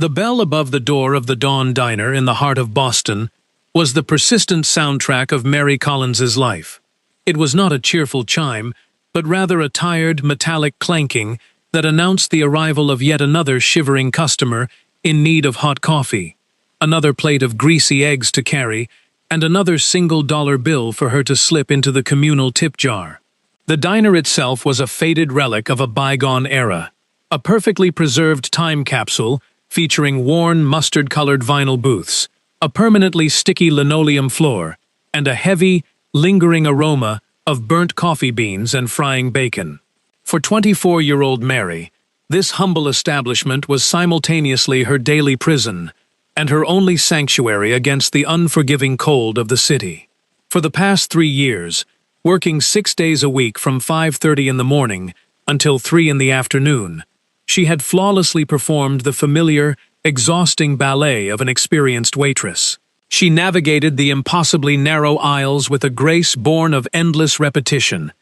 The bell above the door of the Dawn Diner in the heart of Boston was the persistent soundtrack of Mary Collins's life. It was not a cheerful chime, but rather a tired, metallic clanking that announced the arrival of yet another shivering customer in need of hot coffee, another plate of greasy eggs to carry, and another single-dollar bill for her to slip into the communal tip jar. The diner itself was a faded relic of a bygone era, a perfectly preserved time capsule featuring worn, mustard-colored vinyl booths, a permanently sticky linoleum floor, and a heavy, lingering aroma of burnt coffee beans and frying bacon. For 24-year-old Mary, this humble establishment was simultaneously her daily prison and her only sanctuary against the unforgiving cold of the city. For the past 3 years, working 6 days a week from 5:30 in the morning until 3 in the afternoon, she had flawlessly performed the familiar, exhausting ballet of an experienced waitress. She navigated the impossibly narrow aisles with a grace born of endless repetition,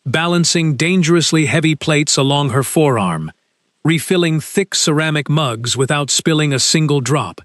balancing dangerously heavy plates along her forearm, refilling thick ceramic mugs without spilling a single drop,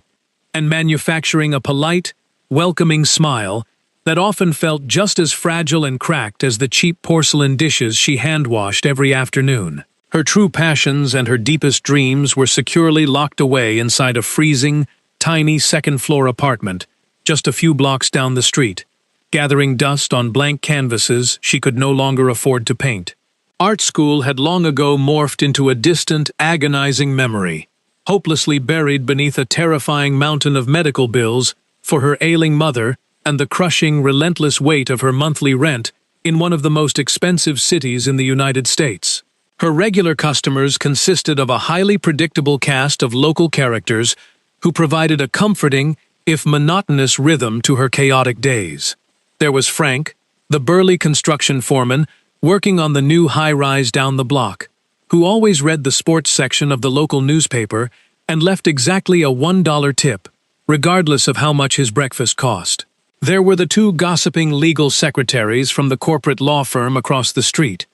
and manufacturing a polite, welcoming smile that often felt just as fragile and cracked as the cheap porcelain dishes she hand-washed every afternoon. Her true passions and her deepest dreams were securely locked away inside a freezing, tiny second-floor apartment just a few blocks down the street, gathering dust on blank canvases she could no longer afford to paint. Art school had long ago morphed into a distant, agonizing memory, hopelessly buried beneath a terrifying mountain of medical bills for her ailing mother and the crushing, relentless weight of her monthly rent in one of the most expensive cities in the United States. Her regular customers consisted of a highly predictable cast of local characters who provided a comforting, if monotonous, rhythm to her chaotic days. There was Frank, the burly construction foreman working on the new high-rise down the block, who always read the sports section of the local newspaper and left exactly a $1 tip, regardless of how much his breakfast cost. There were the 2 gossiping legal secretaries from the corporate law firm across the street,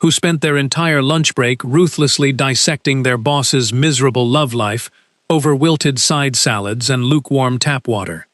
who spent their entire lunch break ruthlessly dissecting their boss's miserable love life over wilted side salads and lukewarm tap water.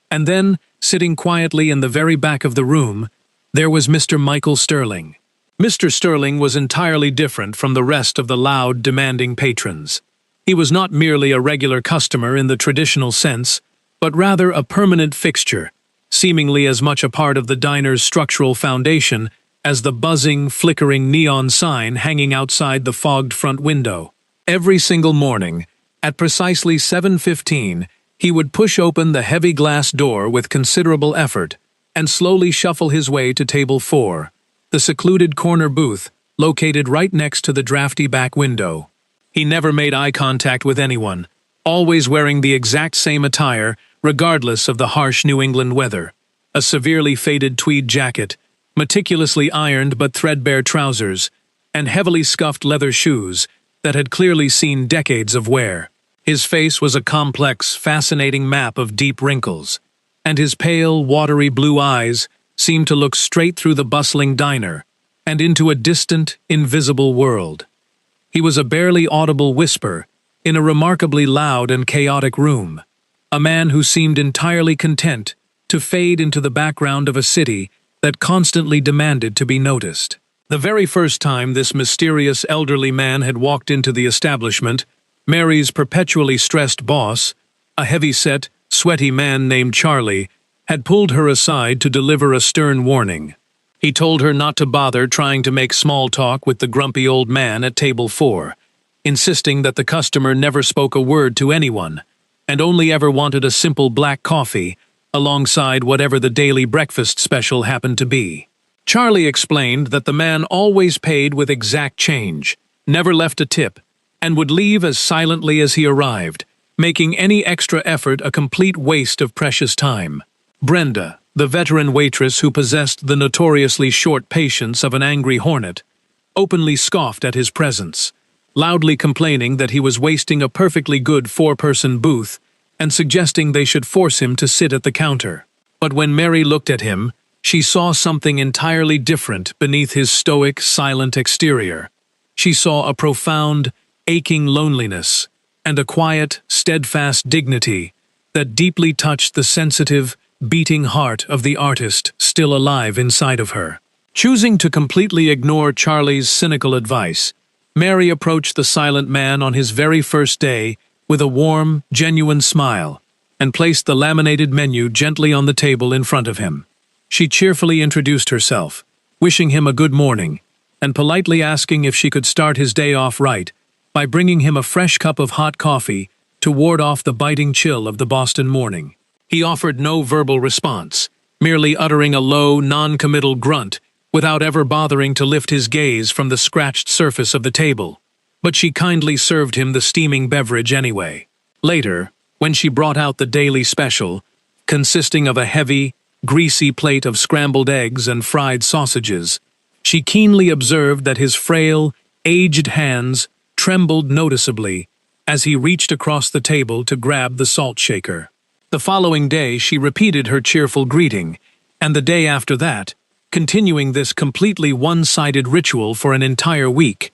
And then, sitting quietly in the very back of the room, there was Mr. Michael Sterling. Mr. Sterling was entirely different from the rest of the loud, demanding patrons. He was not merely a regular customer in the traditional sense, but rather a permanent fixture, seemingly as much a part of the diner's structural foundation as the buzzing, flickering neon sign hanging outside the fogged front window. Every single morning, at precisely 7:15, he would push open the heavy glass door with considerable effort and slowly shuffle his way to table 4, the secluded corner booth located right next to the drafty back window. He never made eye contact with anyone, always wearing the exact same attire regardless of the harsh New England weather: a severely faded tweed jacket, meticulously ironed but threadbare trousers, and heavily scuffed leather shoes that had clearly seen decades of wear. His face was a complex, fascinating map of deep wrinkles, and his pale, watery blue eyes seemed to look straight through the bustling diner and into a distant, invisible world. He was a barely audible whisper in a remarkably loud and chaotic room, a man who seemed entirely content to fade into the background of a city that constantly demanded to be noticed. The very first time this mysterious elderly man had walked into the establishment, Mary's perpetually stressed boss, a heavy-set, sweaty man named Charlie, had pulled her aside to deliver a stern warning. He told her not to bother trying to make small talk with the grumpy old man at table 4, insisting that the customer never spoke a word to anyone, and only ever wanted a simple black coffee, alongside whatever the daily breakfast special happened to be. Charlie explained that the man always paid with exact change, never left a tip, and would leave as silently as he arrived, making any extra effort a complete waste of precious time. Brenda, the veteran waitress who possessed the notoriously short patience of an angry hornet, openly scoffed at his presence, loudly complaining that he was wasting a perfectly good 4-person booth and suggesting they should force him to sit at the counter. But when Mary looked at him, she saw something entirely different beneath his stoic, silent exterior. She saw a profound, aching loneliness, and a quiet, steadfast dignity that deeply touched the sensitive, beating heart of the artist still alive inside of her. Choosing to completely ignore Charlie's cynical advice, Mary approached the silent man on his very first day with a warm, genuine smile and placed the laminated menu gently on the table in front of him. She cheerfully introduced herself, wishing him a good morning, and politely asking if she could start his day off right by bringing him a fresh cup of hot coffee to ward off the biting chill of the Boston morning. He offered no verbal response, merely uttering a low, non-committal grunt without ever bothering to lift his gaze from the scratched surface of the table. But she kindly served him the steaming beverage anyway. Later, when she brought out the daily special, consisting of a heavy, greasy plate of scrambled eggs and fried sausages, she keenly observed that his frail, aged hands trembled noticeably as he reached across the table to grab the salt shaker. The following day she repeated her cheerful greeting, and the day after that, continuing this completely one-sided ritual for an entire week,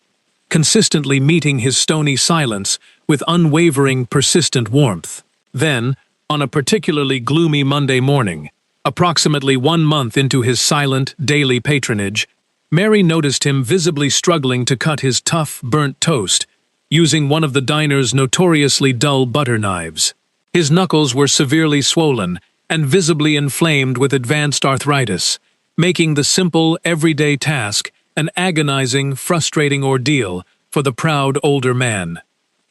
consistently meeting his stony silence with unwavering, persistent warmth. Then, on a particularly gloomy Monday morning, approximately 1 month into his silent, daily patronage, Mary noticed him visibly struggling to cut his tough, burnt toast, using one of the diner's notoriously dull butter knives. His knuckles were severely swollen and visibly inflamed with advanced arthritis, making the simple, everyday task an agonizing, frustrating ordeal for the proud older man.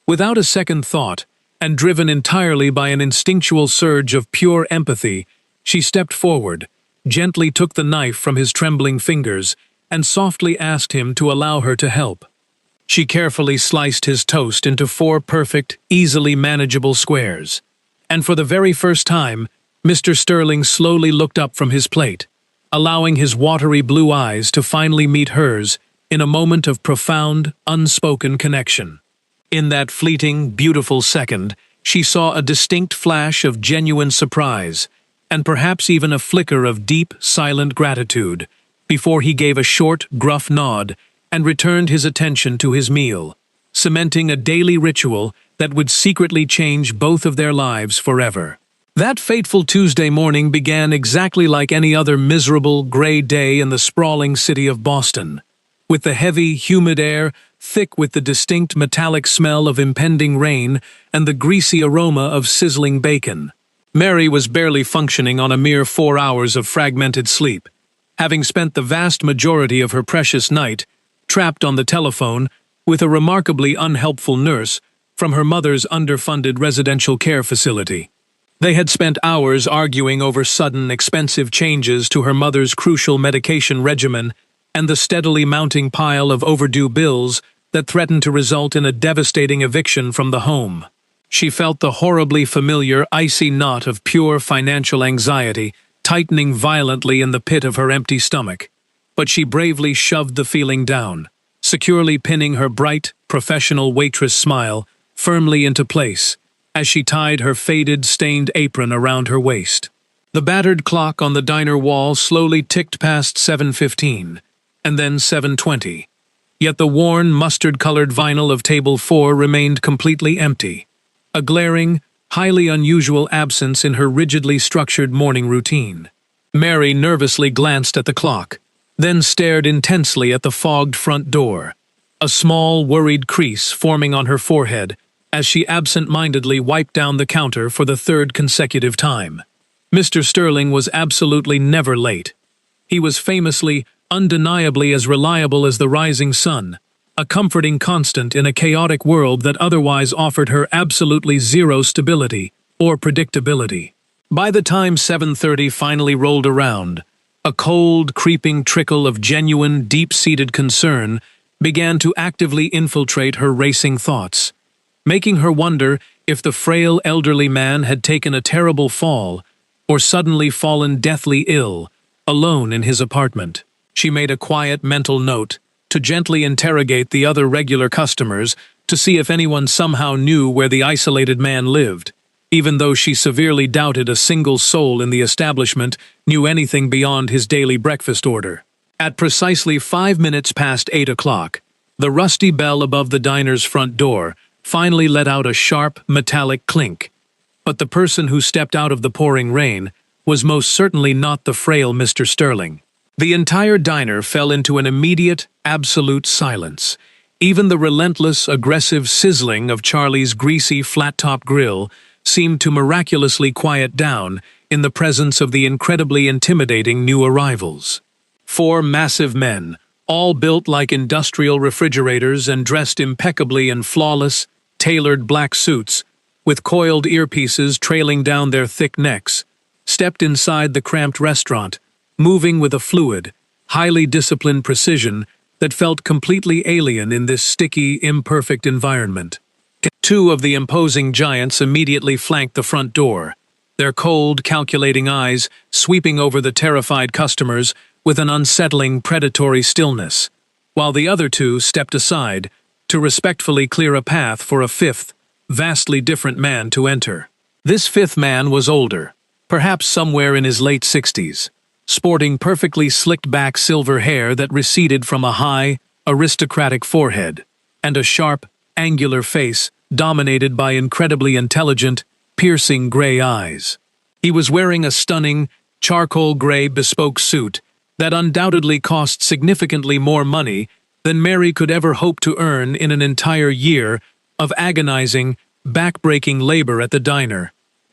Without a second thought, and driven entirely by an instinctual surge of pure empathy, she stepped forward, gently took the knife from his trembling fingers, and softly asked him to allow her to help. She carefully sliced his toast into 4 perfect, easily manageable squares. And for the very first time, Mr. Sterling slowly looked up from his plate, allowing his watery blue eyes to finally meet hers in a moment of profound, unspoken connection. In that fleeting, beautiful second, she saw a distinct flash of genuine surprise, and perhaps even a flicker of deep, silent gratitude, before he gave a short, gruff nod and returned his attention to his meal, cementing a daily ritual that would secretly change both of their lives forever. That fateful Tuesday morning began exactly like any other miserable, gray day in the sprawling city of Boston, with the heavy, humid air thick with the distinct metallic smell of impending rain and the greasy aroma of sizzling bacon. Mary was barely functioning on a mere 4 hours of fragmented sleep, having spent the vast majority of her precious night trapped on the telephone with a remarkably unhelpful nurse from her mother's underfunded residential care facility. They had spent hours arguing over sudden, expensive changes to her mother's crucial medication regimen and the steadily mounting pile of overdue bills that threatened to result in a devastating eviction from the home. She felt the horribly familiar, icy knot of pure financial anxiety tightening violently in the pit of her empty stomach, but she bravely shoved the feeling down, securely pinning her bright, professional waitress smile firmly into place as she tied her faded, stained apron around her waist. The battered clock on the diner wall slowly ticked past 7:15, and then 7:20, yet the worn, mustard-colored vinyl of Table 4 remained completely empty, a glaring, highly unusual absence in her rigidly structured morning routine. Mary nervously glanced at the clock, then stared intensely at the fogged front door, a small, worried crease forming on her forehead as she absent-mindedly wiped down the counter for the 3rd consecutive time. Mr. Sterling was absolutely never late. He was famously, undeniably as reliable as the rising sun, a comforting constant in a chaotic world that otherwise offered her absolutely zero stability or predictability. By the time 7:30 finally rolled around, a cold, creeping trickle of genuine, deep-seated concern began to actively infiltrate her racing thoughts, making her wonder if the frail elderly man had taken a terrible fall or suddenly fallen deathly ill, alone in his apartment. She made a quiet mental note to gently interrogate the other regular customers to see if anyone somehow knew where the isolated man lived, even though she severely doubted a single soul in the establishment knew anything beyond his daily breakfast order. At precisely 5 minutes past 8 o'clock, the rusty bell above the diner's front door finally let out a sharp, metallic clink. But the person who stepped out of the pouring rain was most certainly not the frail Mr. Sterling. The entire diner fell into an immediate, absolute silence. Even the relentless, aggressive sizzling of Charlie's greasy, flat-top grill seemed to miraculously quiet down in the presence of the incredibly intimidating new arrivals. 4 massive men, all built like industrial refrigerators and dressed impeccably in flawless, tailored black suits, with coiled earpieces trailing down their thick necks, stepped inside the cramped restaurant, moving with a fluid, highly disciplined precision that felt completely alien in this sticky, imperfect environment. 2 of the imposing giants immediately flanked the front door, their cold, calculating eyes sweeping over the terrified customers with an unsettling, predatory stillness, while the other 2 stepped aside to respectfully clear a path for a 5th, vastly different man to enter. This 5th man was older, perhaps somewhere in his late 60s, sporting perfectly slicked-back silver hair that receded from a high, aristocratic forehead, and a sharp, angular face dominated by incredibly intelligent, piercing gray eyes. He was wearing a stunning, charcoal gray bespoke suit that undoubtedly cost significantly more money than Mary could ever hope to earn in an entire year of agonizing, back-breaking labor at the diner.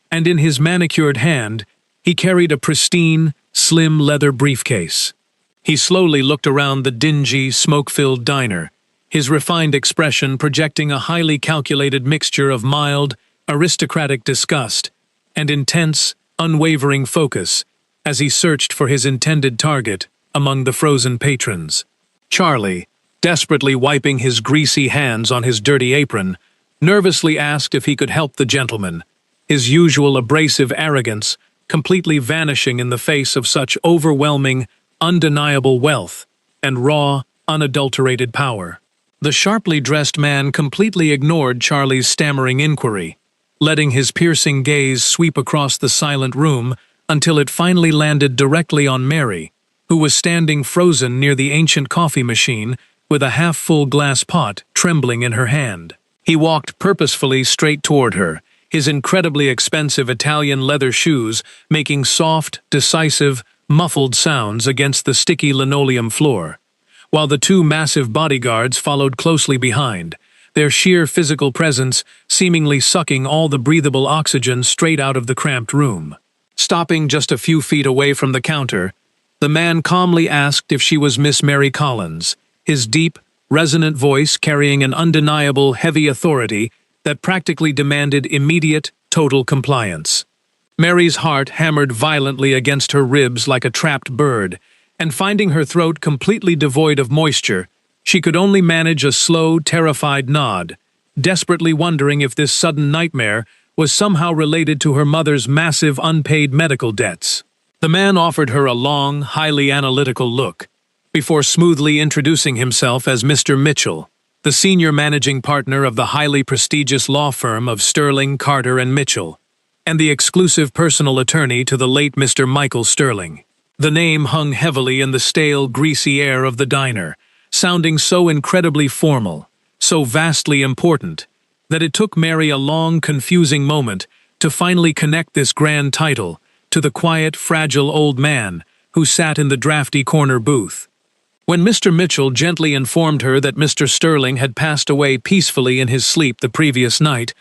And in his manicured hand, he carried a pristine, slim leather briefcase. He slowly looked around the dingy, smoke-filled diner, his refined expression projecting a highly calculated mixture of mild, aristocratic disgust and intense, unwavering focus as he searched for his intended target among the frozen patrons. Charlie, desperately wiping his greasy hands on his dirty apron, nervously asked if he could help the gentleman, his usual abrasive arrogance completely vanishing in the face of such overwhelming, undeniable wealth and raw, unadulterated power. The sharply dressed man completely ignored Charlie's stammering inquiry, letting his piercing gaze sweep across the silent room until it finally landed directly on Mary, who was standing frozen near the ancient coffee machine with a half-full glass pot trembling in her hand. He walked purposefully straight toward her, his incredibly expensive Italian leather shoes making soft, decisive, muffled sounds against the sticky linoleum floor, while the 2 massive bodyguards followed closely behind, their sheer physical presence seemingly sucking all the breathable oxygen straight out of the cramped room. Stopping just a few feet away from the counter, the man calmly asked if she was Miss Mary Collins, his deep, resonant voice carrying an undeniable, heavy authority that practically demanded immediate, total compliance. Mary's heart hammered violently against her ribs like a trapped bird, and finding her throat completely devoid of moisture, she could only manage a slow, terrified nod, desperately wondering if this sudden nightmare was somehow related to her mother's massive unpaid medical debts. The man offered her a long, highly analytical look, before smoothly introducing himself as Mr. Mitchell, the senior managing partner of the highly prestigious law firm of Sterling, Carter and Mitchell, and the exclusive personal attorney to the late Mr. Michael Sterling. The name hung heavily in the stale, greasy air of the diner, sounding so incredibly formal, so vastly important, that it took Mary a long, confusing moment to finally connect this grand title to the quiet, fragile old man who sat in the drafty corner booth. When Mr. Mitchell gently informed her that Mr. Sterling had passed away peacefully in his sleep the previous night,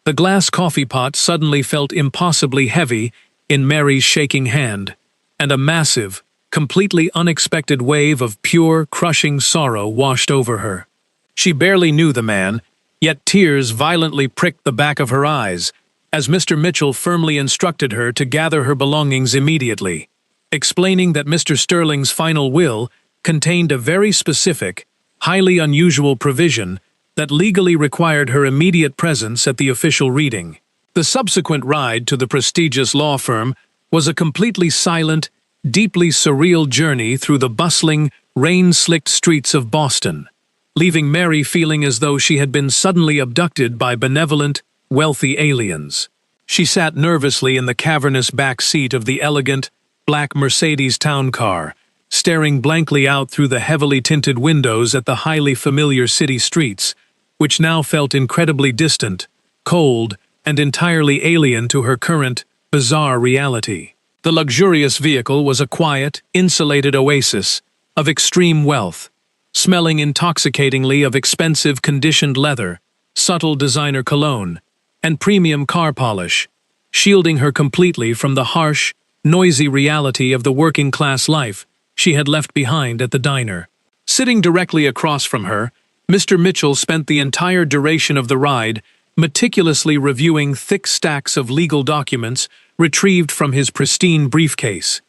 the glass coffee pot suddenly felt impossibly heavy in Mary's shaking hand, and a massive, completely unexpected wave of pure, crushing sorrow washed over her. She barely knew the man, yet tears violently pricked the back of her eyes as Mr. Mitchell firmly instructed her to gather her belongings immediately, explaining that Mr. Sterling's final will contained a very specific, highly unusual provision that legally required her immediate presence at the official reading. The subsequent ride to the prestigious law firm was a completely silent, deeply surreal journey through the bustling, rain-slicked streets of Boston, leaving Mary feeling as though she had been suddenly abducted by benevolent, wealthy aliens. She sat nervously in the cavernous back seat of the elegant, black Mercedes town car, staring blankly out through the heavily tinted windows at the highly familiar city streets, which now felt incredibly distant, cold, and entirely alien to her current, bizarre reality. The luxurious vehicle was a quiet, insulated oasis of extreme wealth, smelling intoxicatingly of expensive conditioned leather, subtle designer cologne, and premium car polish, shielding her completely from the harsh, noisy reality of the working-class life she had left behind at the diner. Sitting directly across from her, Mr. Mitchell spent the entire duration of the ride meticulously reviewing thick stacks of legal documents retrieved from his pristine briefcase,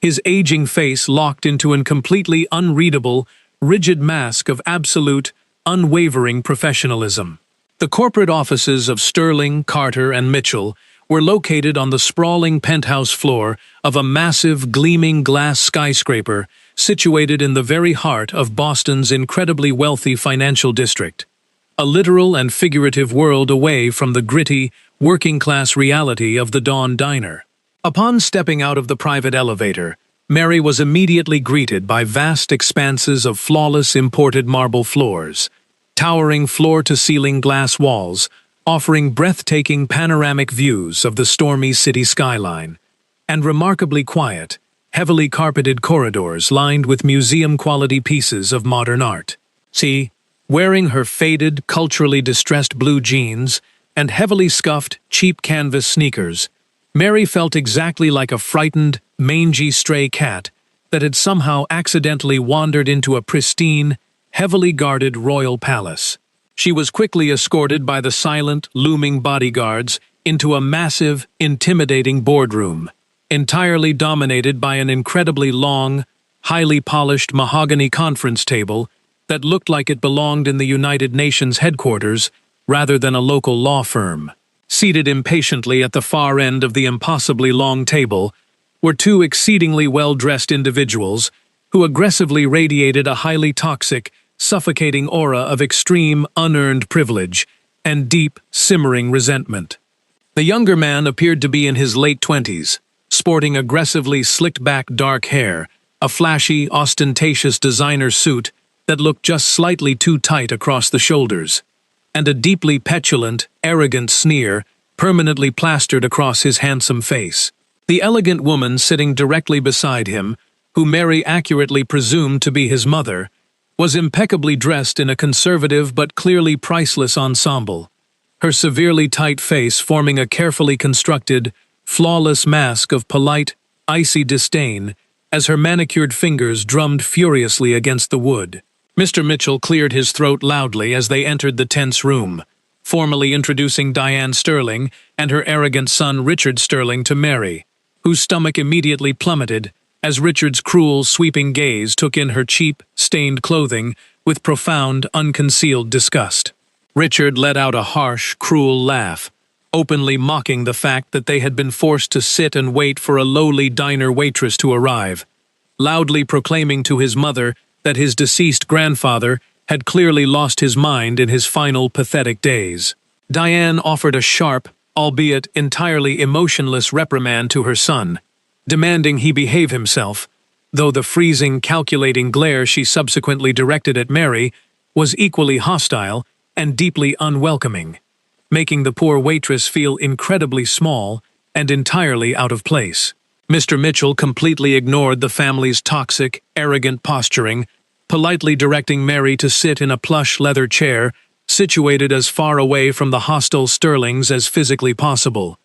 his aging face locked into an completely unreadable, rigid mask of absolute, unwavering professionalism. The corporate offices of Sterling, Carter, and Mitchell were located on the sprawling penthouse floor of a massive, gleaming glass skyscraper situated in the very heart of Boston's incredibly wealthy financial district, a literal and figurative world away from the gritty, working-class reality of the Dawn Diner. Upon stepping out of the private elevator, Mary was immediately greeted by vast expanses of flawless imported marble floors, towering floor-to-ceiling glass walls, offering breathtaking panoramic views of the stormy city skyline, and remarkably quiet, heavily carpeted corridors lined with museum-quality pieces of modern art. See, wearing her faded, culturally distressed blue jeans and heavily scuffed, cheap canvas sneakers, Mary felt exactly like a frightened, mangy stray cat that had somehow accidentally wandered into a pristine, heavily guarded royal palace. She was quickly escorted by the silent, looming bodyguards into a massive, intimidating boardroom, entirely dominated by an incredibly long, highly polished mahogany conference table that looked like it belonged in the United Nations headquarters rather than a local law firm. Seated impatiently at the far end of the impossibly long table were two exceedingly well-dressed individuals who aggressively radiated a highly toxic, suffocating aura of extreme, unearned privilege and deep, simmering resentment. The younger man appeared to be in his late 20s, sporting aggressively slicked-back dark hair, a flashy, ostentatious designer suit that looked just slightly too tight across the shoulders, and a deeply petulant, arrogant sneer permanently plastered across his handsome face. The elegant woman sitting directly beside him, who Mary accurately presumed to be his mother, was impeccably dressed in a conservative but clearly priceless ensemble, her severely tight face forming a carefully constructed, flawless mask of polite, icy disdain as her manicured fingers drummed furiously against the wood. Mr. Mitchell cleared his throat loudly as they entered the tense room, formally introducing Diane Sterling and her arrogant son Richard Sterling to Mary, whose stomach immediately plummeted as Richard's cruel, sweeping gaze took in her cheap, stained clothing with profound, unconcealed disgust. Richard let out a harsh, cruel laugh, openly mocking the fact that they had been forced to sit and wait for a lowly diner waitress to arrive, loudly proclaiming to his mother that his deceased grandfather had clearly lost his mind in his final pathetic days. Diane offered a sharp, albeit entirely emotionless reprimand to her son, demanding he behave himself, though the freezing, calculating glare she subsequently directed at Mary was equally hostile and deeply unwelcoming, making the poor waitress feel incredibly small and entirely out of place. Mr. Mitchell completely ignored the family's toxic, arrogant posturing, politely directing Mary to sit in a plush leather chair situated as far away from the hostile Sterlings as physically possible,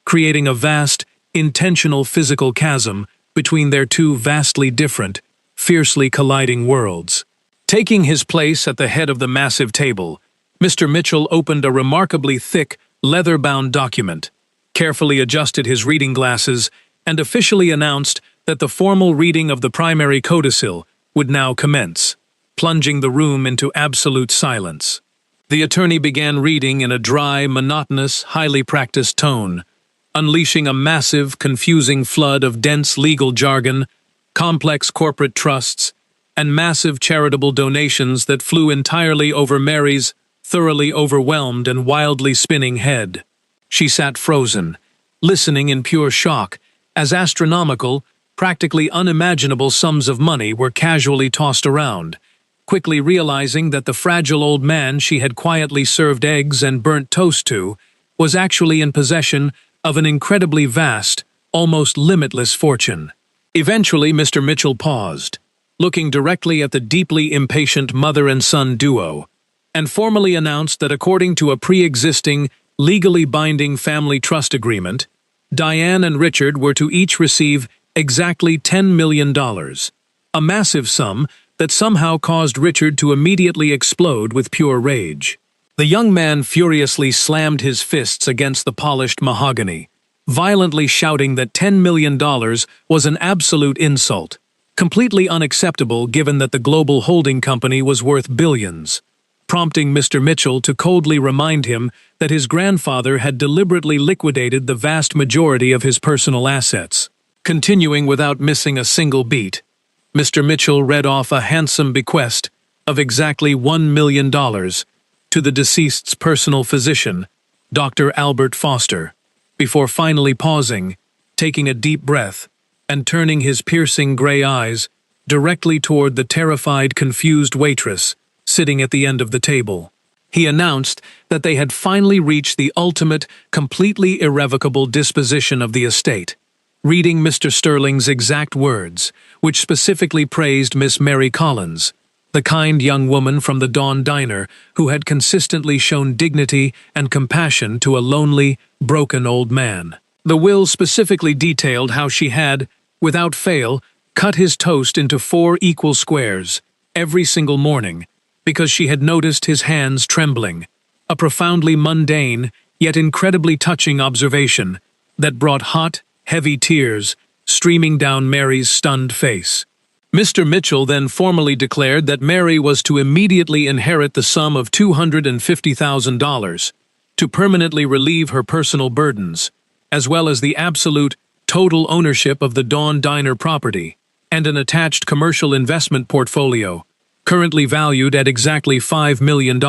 creating a vast, intentional physical chasm between their two vastly different, fiercely colliding worlds. Taking his place at the head of the massive table, Mr. Mitchell opened a remarkably thick, leather-bound document, carefully adjusted his reading glasses, and officially announced that the formal reading of the primary codicil would now commence, plunging the room into absolute silence. The attorney began reading in a dry, monotonous, highly practiced tone, unleashing a massive, confusing flood of dense legal jargon, complex corporate trusts, and massive charitable donations that flew entirely over Mary's thoroughly overwhelmed and wildly spinning head. She sat frozen, listening in pure shock, as astronomical, practically unimaginable sums of money were casually tossed around, quickly realizing that the fragile old man she had quietly served eggs and burnt toast to was actually in possession of an incredibly vast, almost limitless fortune. Eventually, Mr. Mitchell paused, looking directly at the deeply impatient mother and son duo, and formally announced that according to a pre-existing, legally binding family trust agreement, Diane and Richard were to each receive exactly $10 million, a massive sum that somehow caused Richard to immediately explode with pure rage. The young man furiously slammed his fists against the polished mahogany, violently shouting that $10 million was an absolute insult, completely unacceptable given that the global holding company was worth billions, prompting Mr. Mitchell to coldly remind him that his grandfather had deliberately liquidated the vast majority of his personal assets. Continuing without missing a single beat, Mr. Mitchell read off a handsome bequest of exactly $1 million to the deceased's personal physician, Dr. Albert Foster, before finally pausing, taking a deep breath, and turning his piercing gray eyes directly toward the terrified, confused waitress sitting at the end of the table. He announced that they had finally reached the ultimate, completely irrevocable disposition of the estate, reading Mr. Sterling's exact words, which specifically praised Miss Mary Collins, the kind young woman from the Dawn Diner who had consistently shown dignity and compassion to a lonely, broken old man. The will specifically detailed how she had, without fail, cut his toast into 4 equal squares every single morning because she had noticed his hands trembling, a profoundly mundane yet incredibly touching observation that brought hot, heavy tears streaming down Mary's stunned face. Mr. Mitchell then formally declared that Mary was to immediately inherit the sum of $250,000 to permanently relieve her personal burdens, as well as the absolute, total ownership of the Dawn Diner property and an attached commercial investment portfolio, currently valued at exactly $5 million.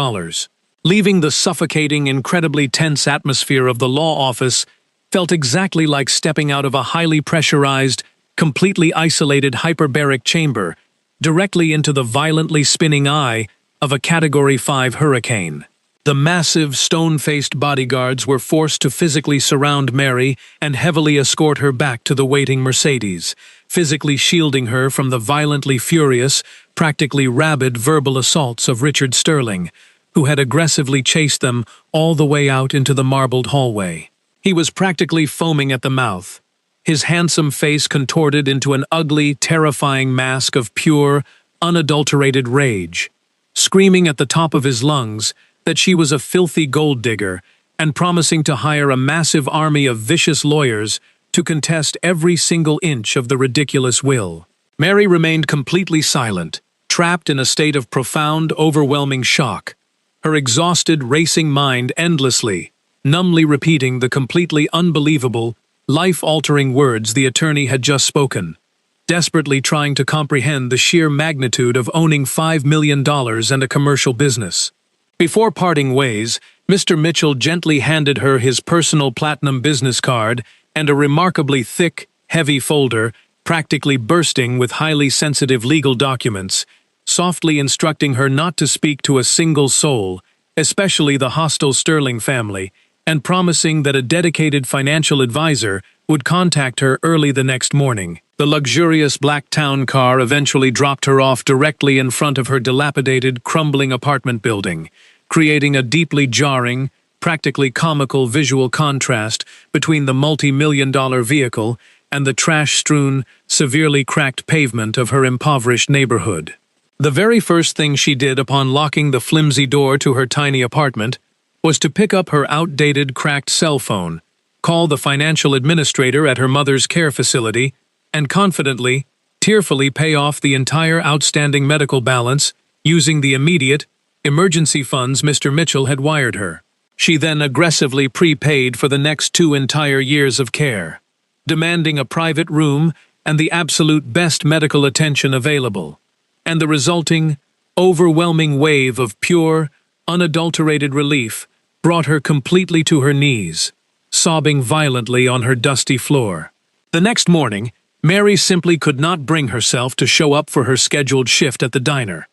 Leaving the suffocating, incredibly tense atmosphere of the law office felt exactly like stepping out of a highly pressurized, completely isolated hyperbaric chamber directly into the violently spinning eye of a Category 5 hurricane. The massive, stone-faced bodyguards were forced to physically surround Mary and heavily escort her back to the waiting Mercedes, physically shielding her from the violently furious, practically rabid verbal assaults of Richard Sterling, who had aggressively chased them all the way out into the marbled hallway. He was practically foaming at the mouth, his handsome face contorted into an ugly, terrifying mask of pure, unadulterated rage, screaming at the top of his lungs that she was a filthy gold digger and promising to hire a massive army of vicious lawyers to contest every single inch of the ridiculous will. Mary remained completely silent, trapped in a state of profound, overwhelming shock, her exhausted, racing mind endlessly, numbly repeating the completely unbelievable, life-altering words the attorney had just spoken, desperately trying to comprehend the sheer magnitude of owning $5 million and a commercial business. Before parting ways, Mr. Mitchell gently handed her his personal platinum business card and a remarkably thick, heavy folder, practically bursting with highly sensitive legal documents, softly instructing her not to speak to a single soul, especially the hostile Sterling family, and promising that a dedicated financial advisor would contact her early the next morning. The luxurious black town car eventually dropped her off directly in front of her dilapidated, crumbling apartment building, creating a deeply jarring, practically comical visual contrast between the multi-million-dollar vehicle and the trash-strewn, severely cracked pavement of her impoverished neighborhood. The very first thing she did upon locking the flimsy door to her tiny apartment was to pick up her outdated, cracked cell phone, call the financial administrator at her mother's care facility, and confidently, tearfully pay off the entire outstanding medical balance using the immediate, emergency funds Mr. Mitchell had wired her. She then aggressively prepaid for the next 2 entire years of care, demanding a private room and the absolute best medical attention available, and the resulting, overwhelming wave of pure, unadulterated relief brought her completely to her knees, sobbing violently on her dusty floor. The next morning, Mary simply could not bring herself to show up for her scheduled shift at the diner.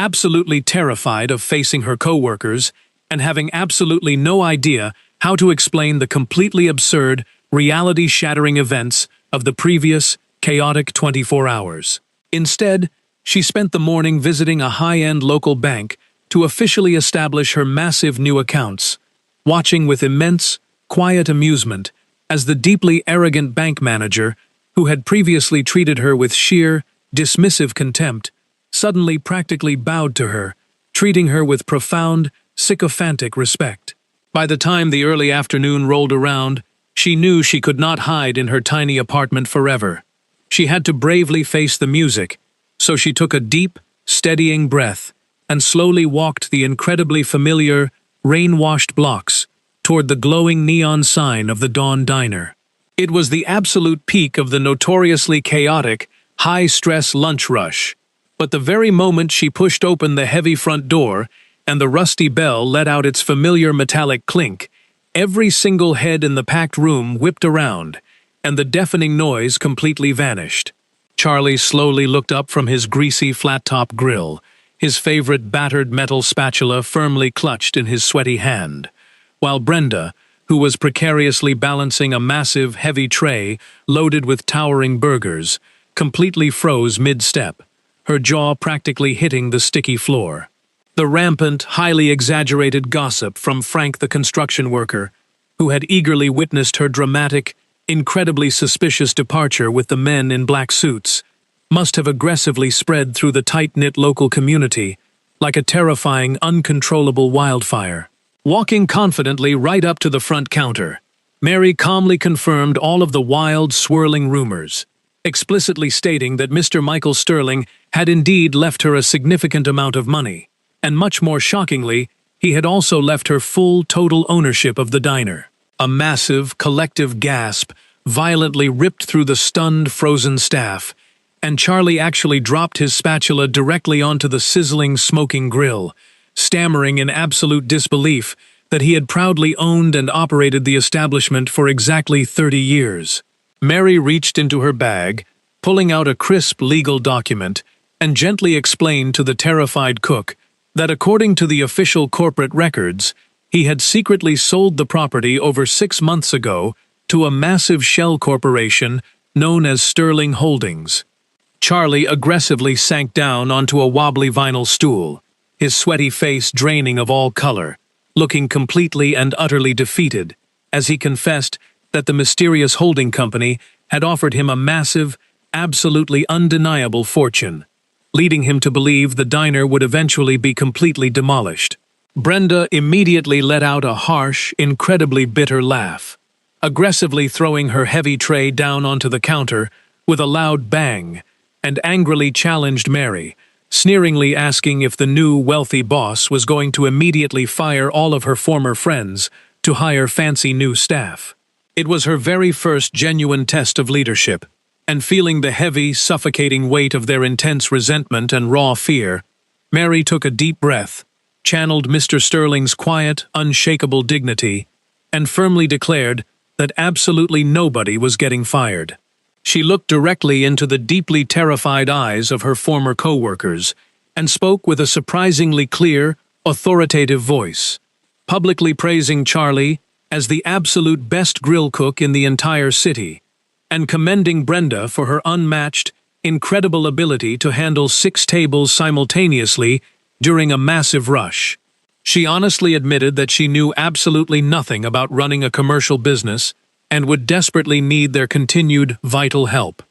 absolutely terrified of facing her coworkers and having absolutely no idea how to explain the completely absurd, reality-shattering events of the previous, chaotic 24 hours. Instead, she spent the morning visiting a high-end local bank to officially establish her massive new accounts, watching with immense, quiet amusement as the deeply arrogant bank manager, who had previously treated her with sheer, dismissive contempt, suddenly practically bowed to her, treating her with profound, sycophantic respect. By the time the early afternoon rolled around, she knew she could not hide in her tiny apartment forever. She had to bravely face the music, so she took a deep, steadying breath and slowly walked the incredibly familiar, rain-washed blocks toward the glowing neon sign of the Dawn Diner. It was the absolute peak of the notoriously chaotic, high-stress lunch rush, but the very moment she pushed open the heavy front door and the rusty bell let out its familiar metallic clink, every single head in the packed room whipped around, and the deafening noise completely vanished. Charlie slowly looked up from his greasy flat-top grill, his favorite battered metal spatula firmly clutched in his sweaty hand, while Brenda, who was precariously balancing a massive, heavy tray loaded with towering burgers, completely froze mid-step, her jaw practically hitting the sticky floor. The rampant, highly exaggerated gossip from Frank the construction worker, who had eagerly witnessed her dramatic, incredibly suspicious departure with the men in black suits, must have aggressively spread through the tight-knit local community like a terrifying, uncontrollable wildfire. Walking confidently right up to the front counter, Mary calmly confirmed all of the wild, swirling rumors, explicitly stating that Mr. Michael Sterling had indeed left her a significant amount of money, and much more shockingly, he had also left her full, total ownership of the diner. A massive, collective gasp violently ripped through the stunned, frozen staff, and Charlie actually dropped his spatula directly onto the sizzling, smoking grill, stammering in absolute disbelief that he had proudly owned and operated the establishment for exactly 30 years. Mary reached into her bag, pulling out a crisp legal document, and gently explained to the terrified cook that according to the official corporate records, he had secretly sold the property over 6 months ago to a massive shell corporation known as Sterling Holdings. Charlie aggressively sank down onto a wobbly vinyl stool, his sweaty face draining of all color, looking completely and utterly defeated, as he confessed that the mysterious holding company had offered him a massive, absolutely undeniable fortune, leading him to believe the diner would eventually be completely demolished. Brenda immediately let out a harsh, incredibly bitter laugh, aggressively throwing her heavy tray down onto the counter with a loud bang, and angrily challenged Mary, sneeringly asking if the new wealthy boss was going to immediately fire all of her former friends to hire fancy new staff. It was her very first genuine test of leadership, and feeling the heavy, suffocating weight of their intense resentment and raw fear, Mary took a deep breath, channeled Mr. Sterling's quiet, unshakable dignity, and firmly declared that absolutely nobody was getting fired. She looked directly into the deeply terrified eyes of her former co-workers and spoke with a surprisingly clear, authoritative voice, publicly praising Charlie as the absolute best grill cook in the entire city, and commending Brenda for her unmatched, incredible ability to handle 6 tables simultaneously during a massive rush. She honestly admitted that she knew absolutely nothing about running a commercial business and would desperately need their continued vital help,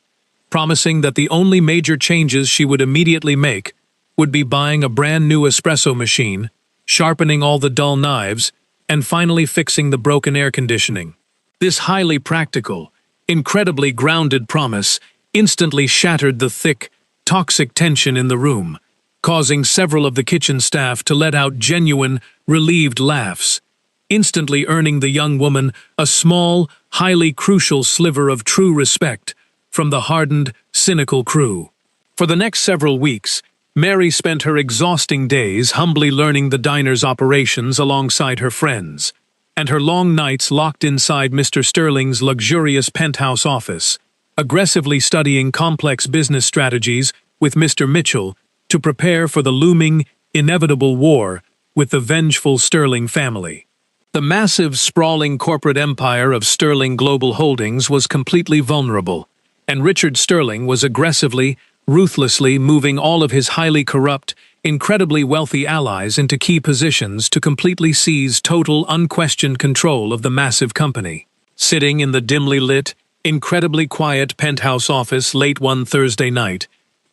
promising that the only major changes she would immediately make would be buying a brand new espresso machine, sharpening all the dull knives, and finally fixing the broken air conditioning. This highly practical, incredibly grounded promise instantly shattered the thick, toxic tension in the room, causing several of the kitchen staff to let out genuine, relieved laughs, instantly earning the young woman a small, highly crucial sliver of true respect from the hardened, cynical crew. For the next several weeks, Mary spent her exhausting days humbly learning the diner's operations alongside her friends, and her long nights locked inside Mr. Sterling's luxurious penthouse office, aggressively studying complex business strategies with Mr. Mitchell, to prepare for the looming, inevitable war with the vengeful Sterling family. The massive, sprawling corporate empire of Sterling Global Holdings was completely vulnerable, and Richard Sterling was aggressively, ruthlessly moving all of his highly corrupt, incredibly wealthy allies into key positions to completely seize total, unquestioned control of the massive company. Sitting in the dimly lit, incredibly quiet penthouse office late one Thursday night,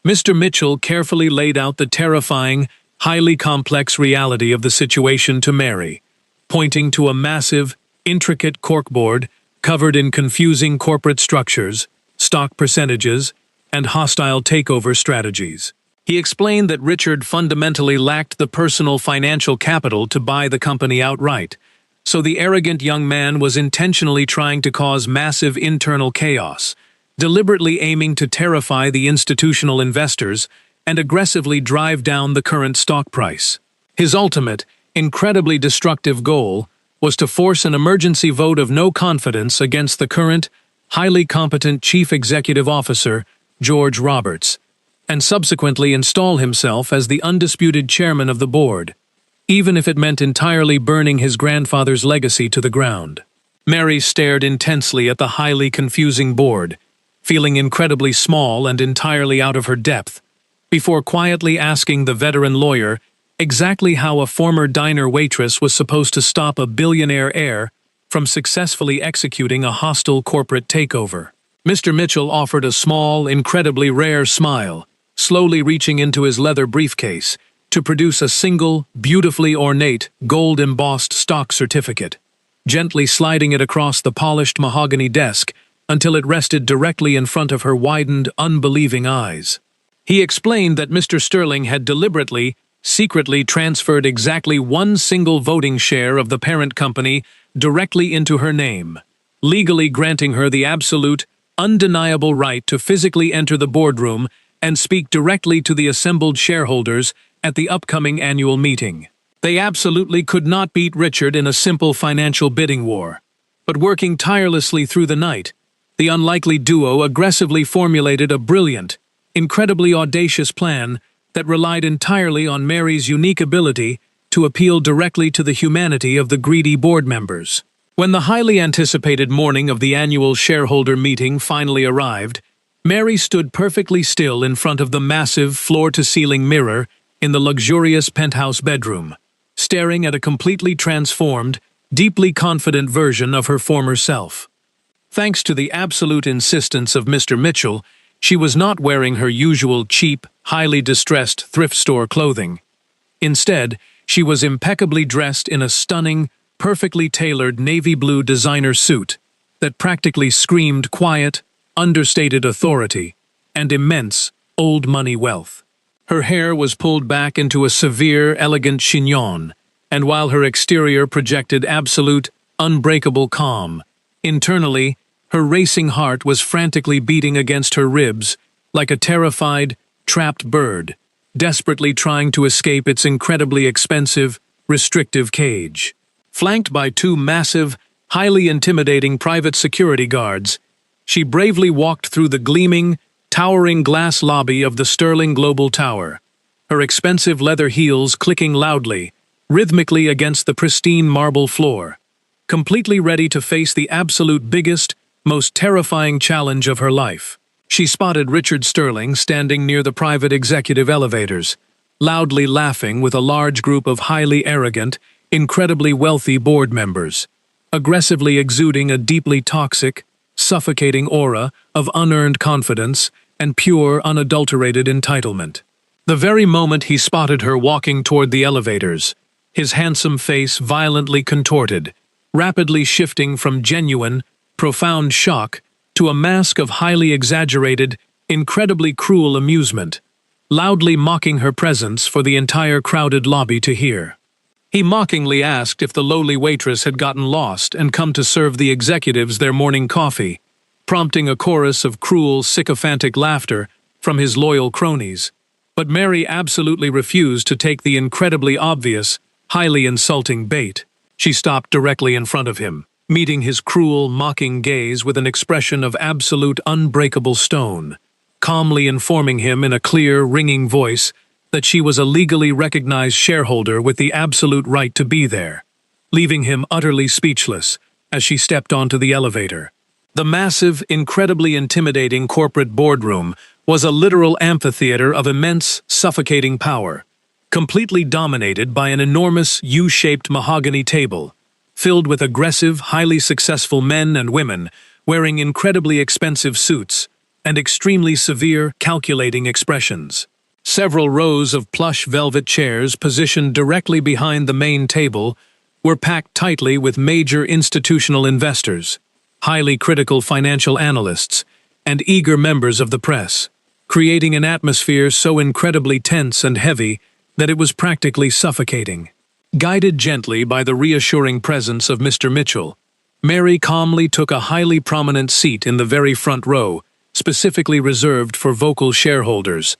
Mr. Mitchell carefully laid out the terrifying, highly complex reality of the situation to Mary, pointing to a massive, intricate corkboard covered in confusing corporate structures, stock percentages, and hostile takeover strategies. He explained that Richard fundamentally lacked the personal financial capital to buy the company outright, so the arrogant young man was intentionally trying to cause massive internal chaos, deliberately aiming to terrify the institutional investors and aggressively drive down the current stock price. His ultimate, incredibly destructive goal was to force an emergency vote of no confidence against the current, highly competent Chief Executive Officer, George Roberts, and subsequently install himself as the undisputed chairman of the board, even if it meant entirely burning his grandfather's legacy to the ground. Mary stared intensely at the highly confusing board, feeling incredibly small and entirely out of her depth, before quietly asking the veteran lawyer exactly how a former diner waitress was supposed to stop a billionaire heir from successfully executing a hostile corporate takeover. Mr. Mitchell offered a small, incredibly rare smile, slowly reaching into his leather briefcase to produce a single, beautifully ornate, gold-embossed stock certificate, gently sliding it across the polished mahogany desk until it rested directly in front of her widened, unbelieving eyes. He explained that Mr. Sterling had deliberately, secretly transferred exactly one single voting share of the parent company directly into her name, legally granting her the absolute, undeniable right to physically enter the boardroom and speak directly to the assembled shareholders at the upcoming annual meeting. They absolutely could not beat Richard in a simple financial bidding war. But working tirelessly through the night, the unlikely duo aggressively formulated a brilliant, incredibly audacious plan that relied entirely on Mary's unique ability to appeal directly to the humanity of the greedy board members. When the highly anticipated morning of the annual shareholder meeting finally arrived, Mary stood perfectly still in front of the massive floor-to-ceiling mirror in the luxurious penthouse bedroom, staring at a completely transformed, deeply confident version of her former self. Thanks to the absolute insistence of Mr. Mitchell, she was not wearing her usual cheap, highly distressed thrift store clothing. Instead, she was impeccably dressed in a stunning, perfectly tailored navy blue designer suit that practically screamed quiet, understated authority and immense, old money wealth. Her hair was pulled back into a severe, elegant chignon, and while her exterior projected absolute, unbreakable calm, internally, her racing heart was frantically beating against her ribs like a terrified, trapped bird, desperately trying to escape its incredibly expensive, restrictive cage. Flanked by two massive, highly intimidating private security guards, she bravely walked through the gleaming, towering glass lobby of the Sterling Global Tower, her expensive leather heels clicking loudly, rhythmically against the pristine marble floor, completely ready to face the absolute biggest, most terrifying challenge of her life. She spotted Richard Sterling standing near the private executive elevators, loudly laughing with a large group of highly arrogant, incredibly wealthy board members, aggressively exuding a deeply toxic, suffocating aura of unearned confidence and pure, unadulterated entitlement. The very moment he spotted her walking toward the elevators, his handsome face violently contorted, rapidly shifting from genuine, profound shock to a mask of highly exaggerated, incredibly cruel amusement, loudly mocking her presence for the entire crowded lobby to hear. He mockingly asked if the lowly waitress had gotten lost and come to serve the executives their morning coffee, prompting a chorus of cruel, sycophantic laughter from his loyal cronies. But Mary absolutely refused to take the incredibly obvious, highly insulting bait. She stopped directly in front of him, meeting his cruel, mocking gaze with an expression of absolute unbreakable stone, calmly informing him in a clear, ringing voice that she was a legally recognized shareholder with the absolute right to be there, leaving him utterly speechless as she stepped onto the elevator. The massive, incredibly intimidating corporate boardroom was a literal amphitheater of immense, suffocating power, completely dominated by an enormous U-shaped mahogany table, filled with aggressive, highly successful men and women wearing incredibly expensive suits and extremely severe, calculating expressions. Several rows of plush velvet chairs positioned directly behind the main table were packed tightly with major institutional investors, highly critical financial analysts, and eager members of the press, creating an atmosphere so incredibly tense and heavy that it was practically suffocating. Guided gently by the reassuring presence of Mr. Mitchell, Mary calmly took a highly prominent seat in the very front row, specifically reserved for vocal shareholders,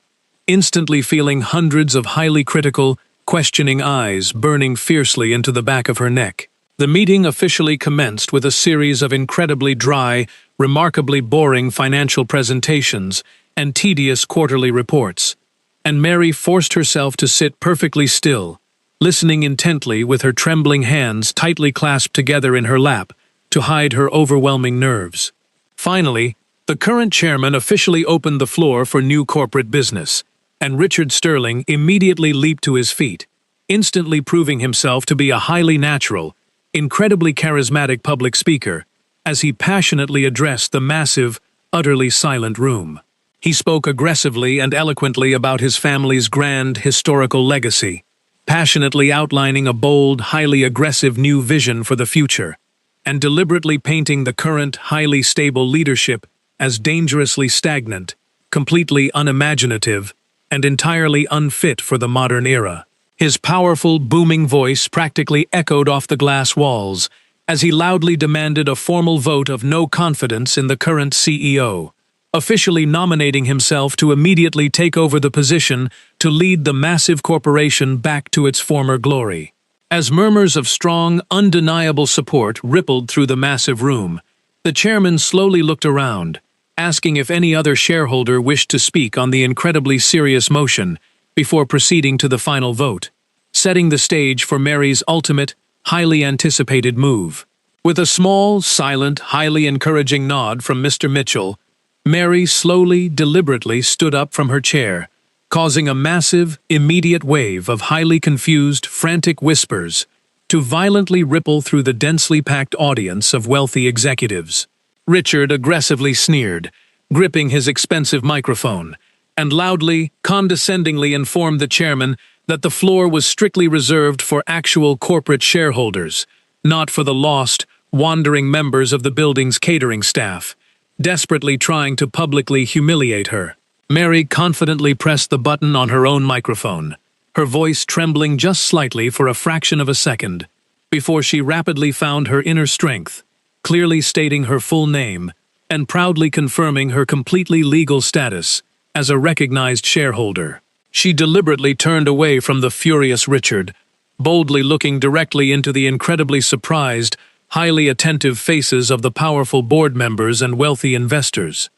instantly feeling hundreds of highly critical, questioning eyes burning fiercely into the back of her neck. The meeting officially commenced with a series of incredibly dry, remarkably boring financial presentations and tedious quarterly reports, and Mary forced herself to sit perfectly still, listening intently with her trembling hands tightly clasped together in her lap to hide her overwhelming nerves. Finally, the current chairman officially opened the floor for new corporate business, and Richard Sterling immediately leaped to his feet, instantly proving himself to be a highly natural, incredibly charismatic public speaker as he passionately addressed the massive, utterly silent room. He spoke aggressively and eloquently about his family's grand historical legacy, passionately outlining a bold, highly aggressive new vision for the future, and deliberately painting the current, highly stable leadership as dangerously stagnant, completely unimaginative, and entirely unfit for the modern era. His powerful, booming voice practically echoed off the glass walls as he loudly demanded a formal vote of no confidence in the current CEO, officially nominating himself to immediately take over the position to lead the massive corporation back to its former glory. As murmurs of strong, undeniable support rippled through the massive room, the chairman slowly looked around, asking if any other shareholder wished to speak on the incredibly serious motion before proceeding to the final vote, setting the stage for Mary's ultimate, highly anticipated move. With a small, silent, highly encouraging nod from Mr. Mitchell, Mary slowly, deliberately stood up from her chair, causing a massive, immediate wave of highly confused, frantic whispers to violently ripple through the densely packed audience of wealthy executives. Richard aggressively sneered, gripping his expensive microphone, and loudly, condescendingly informed the chairman that the floor was strictly reserved for actual corporate shareholders, not for the lost, wandering members of the building's catering staff, desperately trying to publicly humiliate her. Mary confidently pressed the button on her own microphone, her voice trembling just slightly for a fraction of a second, before she rapidly found her inner strength, clearly stating her full name and proudly confirming her completely legal status as a recognized shareholder. She deliberately turned away from the furious Richard, boldly looking directly into the incredibly surprised, highly attentive faces of the powerful board members and wealthy investors,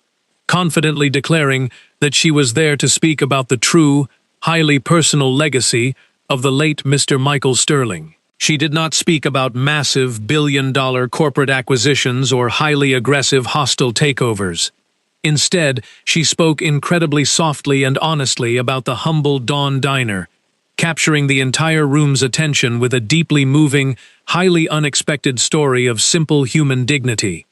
confidently declaring that she was there to speak about the true, highly personal legacy of the late Mr. Michael Sterling. She did not speak about massive billion-dollar corporate acquisitions or highly aggressive hostile takeovers. Instead, she spoke incredibly softly and honestly about the humble Dawn Diner, capturing the entire room's attention with a deeply moving, highly unexpected story of simple human dignity.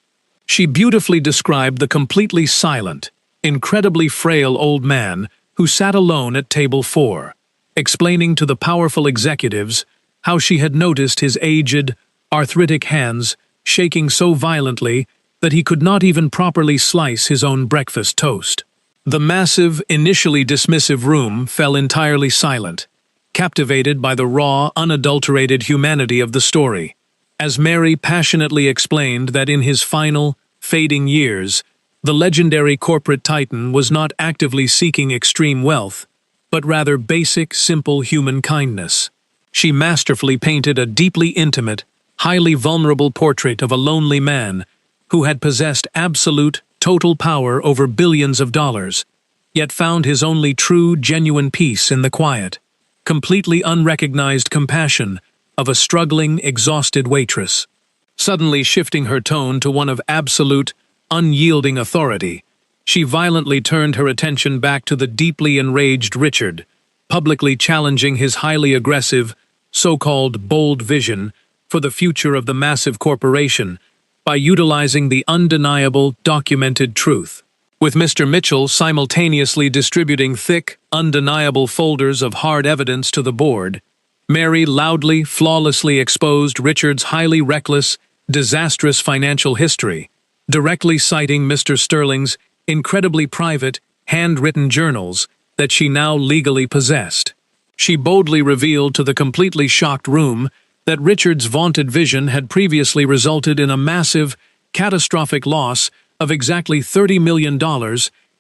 She beautifully described the completely silent, incredibly frail old man who sat alone at table 4, explaining to the powerful executives how she had noticed his aged, arthritic hands shaking so violently that he could not even properly slice his own breakfast toast. The massive, initially dismissive room fell entirely silent, captivated by the raw, unadulterated humanity of the story, as Mary passionately explained that in his final, fading years, the legendary corporate titan was not actively seeking extreme wealth, but rather basic, simple human kindness. She masterfully painted a deeply intimate, highly vulnerable portrait of a lonely man who had possessed absolute, total power over billions of dollars, yet found his only true, genuine peace in the quiet, completely unrecognized compassion of a struggling, exhausted waitress. Suddenly shifting her tone to one of absolute, unyielding authority, she violently turned her attention back to the deeply enraged Richard, publicly challenging his highly aggressive, so-called bold vision for the future of the massive corporation by utilizing the undeniable, documented truth. With Mr. Mitchell simultaneously distributing thick, undeniable folders of hard evidence to the board, Mary loudly, flawlessly exposed Richard's highly reckless, disastrous financial history, directly citing Mr. Sterling's incredibly private, handwritten journals that she now legally possessed. She boldly revealed to the completely shocked room that Richard's vaunted vision had previously resulted in a massive, catastrophic loss of exactly $30 million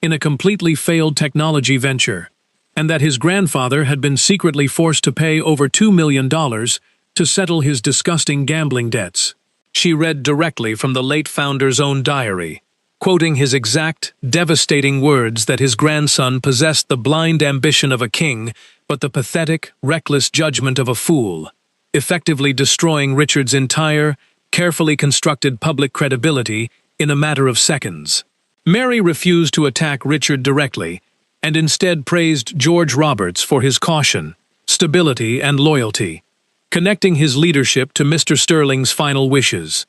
in a completely failed technology venture, and that his grandfather had been secretly forced to pay over $2 million to settle his disgusting gambling debts. She read directly from the late founder's own diary, quoting his exact, devastating words that his grandson possessed the blind ambition of a king, but the pathetic, reckless judgment of a fool, effectively destroying Richard's entire, carefully constructed public credibility in a matter of seconds. Mary refused to attack Richard directly, and instead praised George Roberts for his caution, stability, and loyalty, connecting his leadership to Mr. Sterling's final wishes.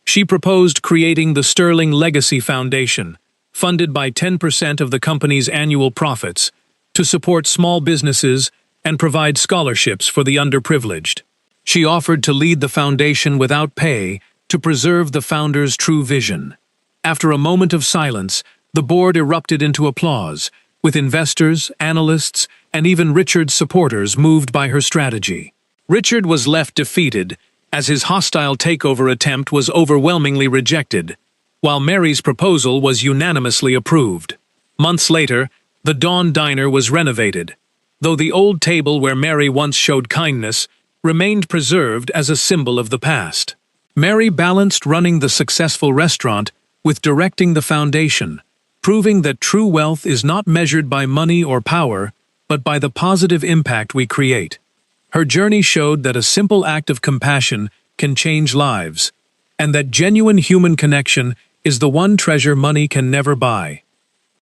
She proposed creating the Sterling Legacy Foundation, funded by 10% of the company's annual profits, to support small businesses and provide scholarships for the underprivileged. She offered to lead the foundation without pay to preserve the founder's true vision. After a moment of silence, the board erupted into applause, with investors, analysts, and even Richard's supporters moved by her strategy. Richard was left defeated, as his hostile takeover attempt was overwhelmingly rejected, while Mary's proposal was unanimously approved. Months later, the Dawn Diner was renovated, though the old table where Mary once showed kindness remained preserved as a symbol of the past. Mary balanced running the successful restaurant with directing the foundation, proving that true wealth is not measured by money or power, but by the positive impact we create. Her journey showed that a simple act of compassion can change lives, and that genuine human connection is the one treasure money can never buy.